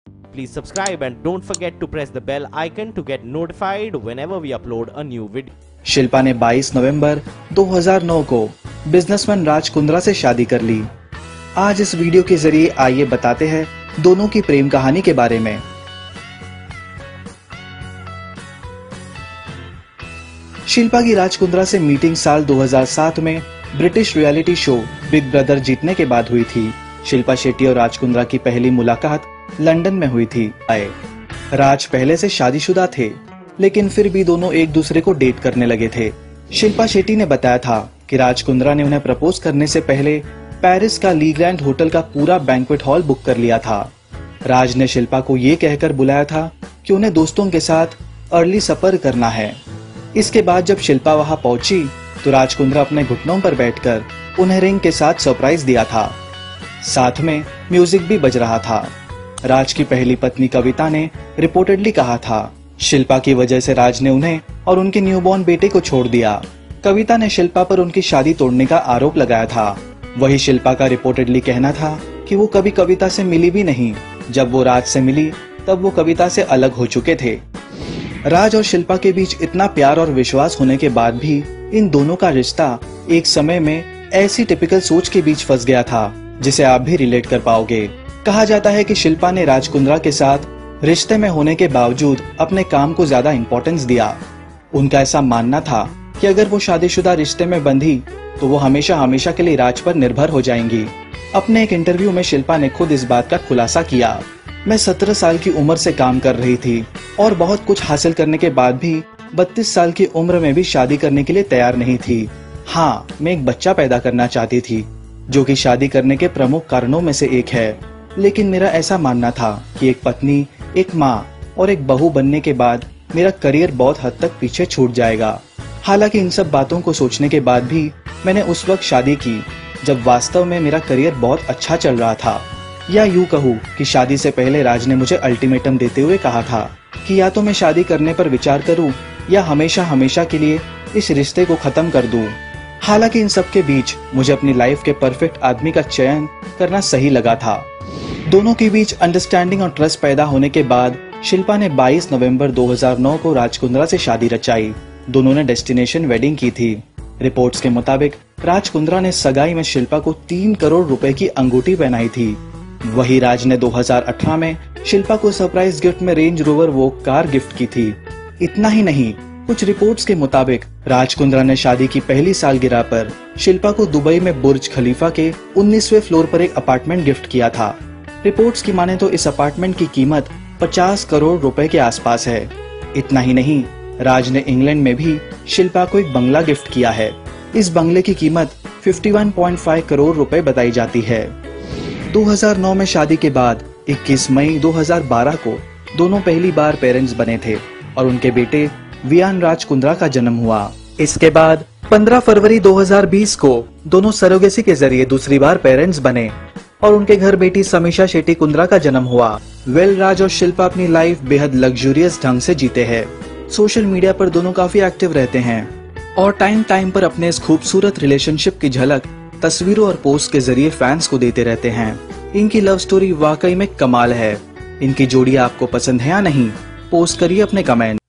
Please subscribe and don't forget to press the bell icon to get notified whenever we upload a new video. Shilpa ने 22 नवंबर 2009 को businessman Raj Kundra से शादी कर ली। आज इस वीडियो के जरिए आइए बताते हैं दोनों की प्रेम कहानी के बारे में। शिल्पा की राज कुंद्रा से मीटिंग साल 2007 में British reality show big brother जीतने के बाद हुई थी। शिल्पा शेट्टी और राज कुंद्रा की पहली मुलाकात लंदन में हुई थी। राज पहले से शादीशुदा थे, लेकिन फिर भी दोनों एक दूसरे को डेट करने लगे थे। शिल्पा शेट्टी ने बताया था कि राज कुंद्रा ने उन्हें प्रपोज करने से पहले पेरिस का ली ग्रैंड होटल का पूरा बैंक्वेट हॉल बुक कर लिया था। राज ने शिल्पा को ये कहकर बुलाया था कि उन्हें दोस्तों के साथ अर्ली सपर करना है। इसके बाद जब शिल्पा वहां पहुंची तो राज कुंद्रा अपने घुटनों पर बैठकर उन्हें रिंग के साथ सरप्राइज दिया था। साथ में म्यूजिक भी बज रहा था। राज की पहली पत्नी कविता ने रिपोर्टेडली कहा था, शिल्पा की वजह से राज ने उन्हें और उनके न्यूबॉर्न बेटे को छोड़ दिया। कविता ने शिल्पा पर उनकी शादी तोड़ने का आरोप लगाया था। वही शिल्पा का रिपोर्टेडली कहना था कि वो कभी कविता से मिली भी नहीं। जब वो राज से मिली तब वो कविता से अलग हो चुके थे। राज और शिल्पा के बीच इतना प्यार और विश्वास होने के बाद भी इन दोनों का रिश्ता एक समय में ऐसी टिपिकल सोच के बीच फंस गया था जिसे आप भी रिलेट कर पाओगे। कहा जाता है कि शिल्पा ने राज कुंद्रा के साथ रिश्ते में होने के बावजूद अपने काम को ज्यादा इंपॉर्टेंस दिया। उनका ऐसा मानना था कि अगर वो शादीशुदा रिश्ते में बंधी तो वो हमेशा हमेशा के लिए राज पर निर्भर हो जाएंगी। अपने एक इंटरव्यू में शिल्पा ने खुद इस बात का खुलासा किया, मैं 17 साल की उम्र से काम कर रही थी और बहुत कुछ हासिल करने के बाद भी 32 साल की उम्र में भी शादी करने के लिए तैयार नहीं थी। हाँ, मैं एक बच्चा पैदा करना चाहती थी, जो कि शादी करने के प्रमुख कारणों में से एक है। लेकिन मेरा ऐसा मानना था कि एक पत्नी, एक माँ और एक बहू बनने के बाद मेरा करियर बहुत हद तक पीछे छूट जाएगा। हालांकि इन सब बातों को सोचने के बाद भी मैंने उस वक्त शादी की जब वास्तव में मेरा करियर बहुत अच्छा चल रहा था। या यूं कहूँ कि शादी से पहले राज ने मुझे अल्टीमेटम देते हुए कहा था कि या तो मैं शादी करने पर विचार करूं या हमेशा हमेशा के लिए इस रिश्ते को खत्म कर दूं। हालांकि इन सब के बीच मुझे अपनी लाइफ के परफेक्ट आदमी का चयन करना सही लगा था। दोनों के बीच अंडरस्टैंडिंग और ट्रस्ट पैदा होने के बाद शिल्पा ने 22 नवंबर 2009 को राज कुंद्रा से शादी रचाई। दोनों ने डेस्टिनेशन वेडिंग की थी। रिपोर्ट्स के मुताबिक राज कुंद्रा ने सगाई में शिल्पा को 3 करोड़ रुपए की अंगूठी पहनाई थी। वही राज ने 2018 में शिल्पा को सरप्राइज गिफ्ट में रेंज रोवर वोक कार गिफ्ट की थी। इतना ही नहीं, कुछ रिपोर्ट्स के मुताबिक राज कुंद्रा ने शादी की पहली सालगिरह पर शिल्पा को दुबई में बुर्ज खलीफा के 19वें फ्लोर पर एक अपार्टमेंट गिफ्ट किया था। रिपोर्ट्स की माने तो इस अपार्टमेंट की कीमत 50 करोड़ रुपए के आसपास है। इतना ही नहीं, राज ने इंग्लैंड में भी शिल्पा को एक बंगला गिफ्ट किया है। इस बंगले की कीमत 51.5 करोड़ रुपए बताई जाती है। 2009 में शादी के बाद 21 मई 2012 को दोनों पहली बार पेरेंट्स बने थे और उनके बेटे वियान राज कुंद्रा का जन्म हुआ। इसके बाद 15 फरवरी 2020 को दोनों सरोगेसी के जरिए दूसरी बार पेरेंट्स बने और उनके घर बेटी समीक्षा शेट्टी कुंद्रा का जन्म हुआ। राज और शिल्पा अपनी लाइफ बेहद लग्जूरियस ढंग से जीते हैं। सोशल मीडिया पर दोनों काफी एक्टिव रहते हैं और टाइम टाइम पर अपने इस खूबसूरत रिलेशनशिप की झलक तस्वीरों और पोस्ट के जरिए फैंस को देते रहते हैं। इनकी लव स्टोरी वाकई में कमाल है। इनकी जोड़ी आपको पसंद है या नहीं? पोस्ट करिए अपने कमेंट।